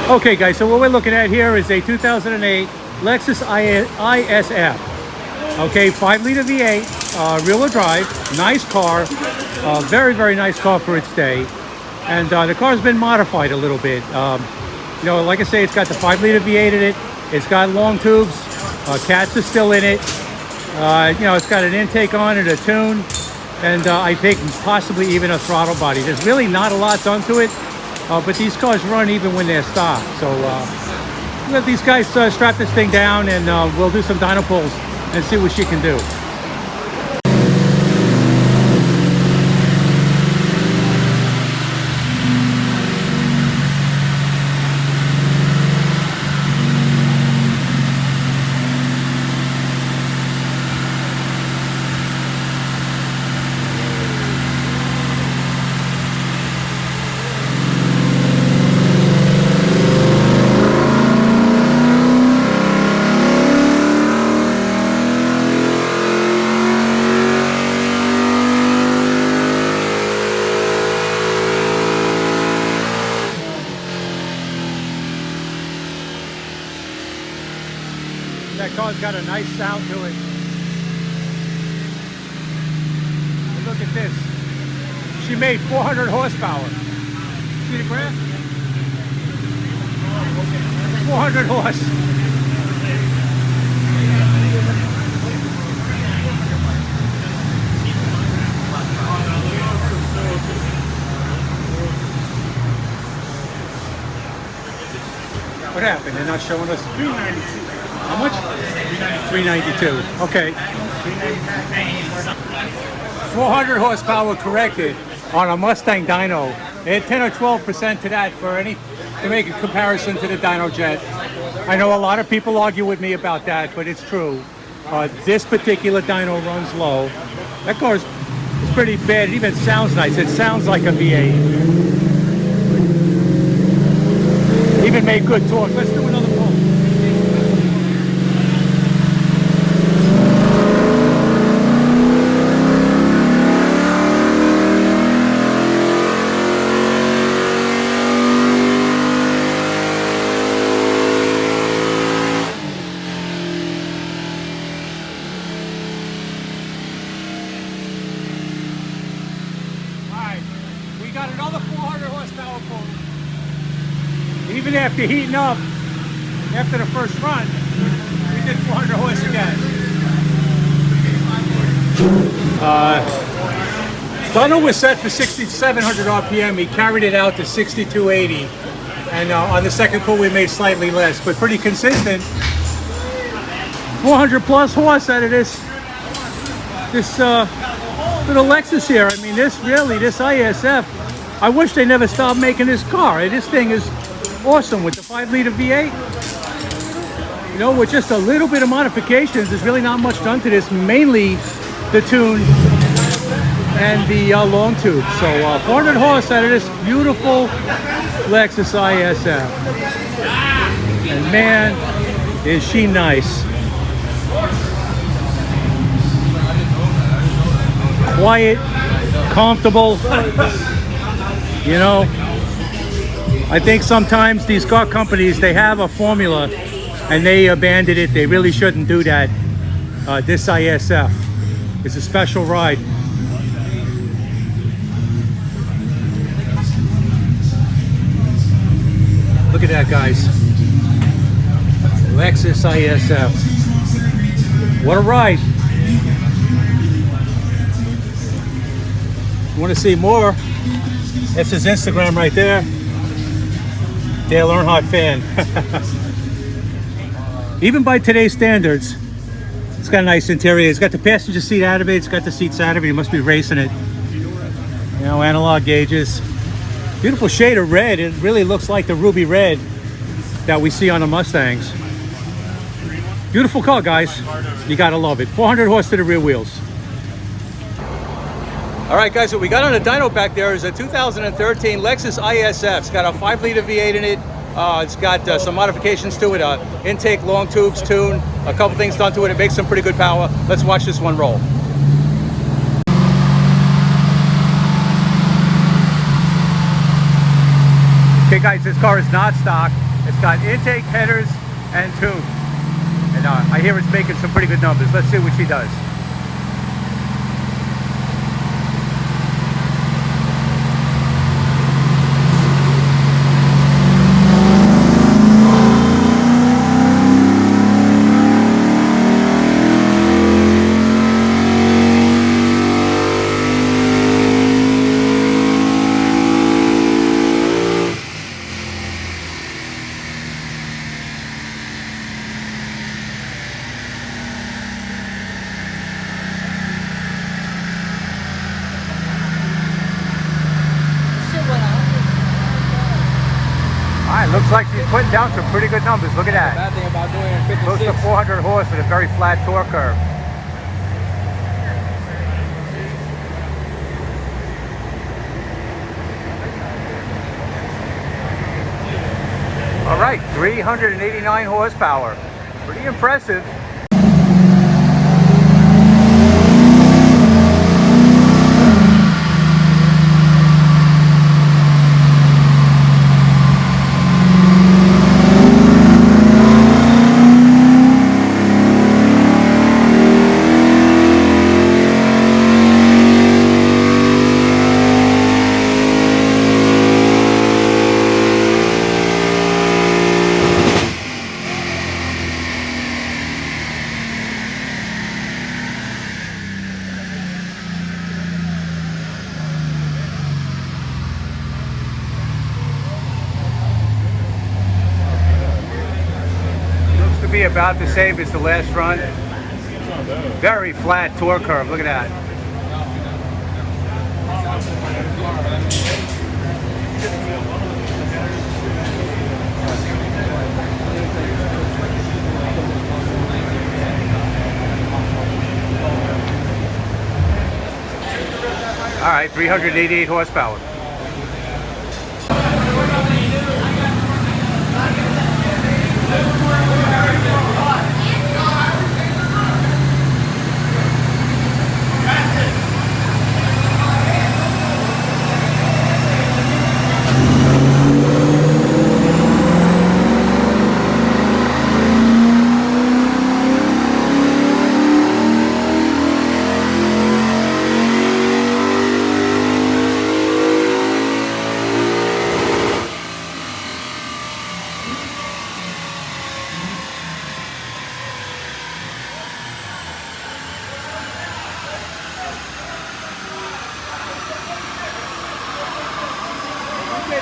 Okay guys, so what we're looking at here is a 2008 Lexus ISF. Okay, 5-liter V8, rear-wheel drive, nice car, very, very nice car for its day. And the car's been modified a little bit. You know, like I say, it's got the 5-liter V8 in it. It's got long tubes, cats are still in it. You know, it's got an intake on it, a tune, and I think possibly even a throttle body. There's really not a lot done to it, but these cars run even when they're stopped. So let these guys strap this thing down, and we'll do some dyno pulls and see what she can do. That car's got a nice sound to it. And look at this. She made 400 horsepower. See the graph? 400 horse. What happened? They're not showing us 392. How much? 392. Okay. 400 horsepower corrected on a Mustang dyno. Add 10 or 12% to that to make a comparison to the Dyno Jet. I know a lot of people argue with me about that, but it's true. This particular dyno runs low. That car is pretty bad. It even sounds nice. It sounds like a V8. Even made good torque. Let's do another pull. Got another 400 horsepower pull. Even after heating up, after the first run, we did 400 horse again. Dyno was set for 6,700 RPM. We carried it out to 6,280. And on the second pull, we made slightly less, but pretty consistent. 400 plus horse out of this little Lexus here. I mean, this ISF, I wish they never stopped making this car. This thing is awesome with the 5-liter V8. You know, with just a little bit of modifications, there's really not much done to this. Mainly the tune and the long tube. So 400 horse out of this beautiful Lexus ISF. And man, is she nice. Quiet, comfortable. You know, I think sometimes these car companies, they have a formula and they abandon it. They really shouldn't do that. This ISF is a special ride. Look at that, guys. Lexus ISF. What a ride. Want to see more? That's his Instagram right there. Dale Earnhardt fan. Even by today's standards, it's got a nice interior. It's got the passenger seat out of it. It's got the seats out of it. You must be racing it. You know, analog gauges. Beautiful shade of red. It really looks like the ruby red that we see on the Mustangs. Beautiful car, guys. You gotta love it. 400 horse to the rear wheels. All right, guys, what we got on the dyno back there is a 2013 Lexus ISF. It's got a 5-liter V8 in it. It's got some modifications to it. Intake, long tubes, tune, a couple things done to it. It makes some pretty good power. Let's watch this one roll. Okay, guys, this car is not stock. It's got intake, headers, and tube. And I hear it's making some pretty good numbers. Let's see what she does. Alright, looks like she's putting down some pretty good numbers. Look at that. Bad thing about doing it 56. Close to 400 horse with a very flat torque curve. Alright, 389 horsepower. Pretty impressive. To be about the same as the last run. Very flat torque curve. Look at that. All right, 388 horsepower.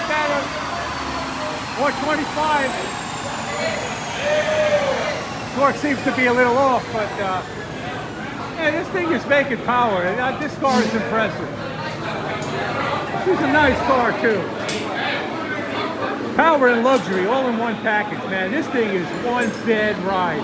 Better. 425. Torque seems to be a little off, but yeah, this thing is making power. This car is impressive. This is a nice car too. Power and luxury all in one package, man. This thing is one dead ride.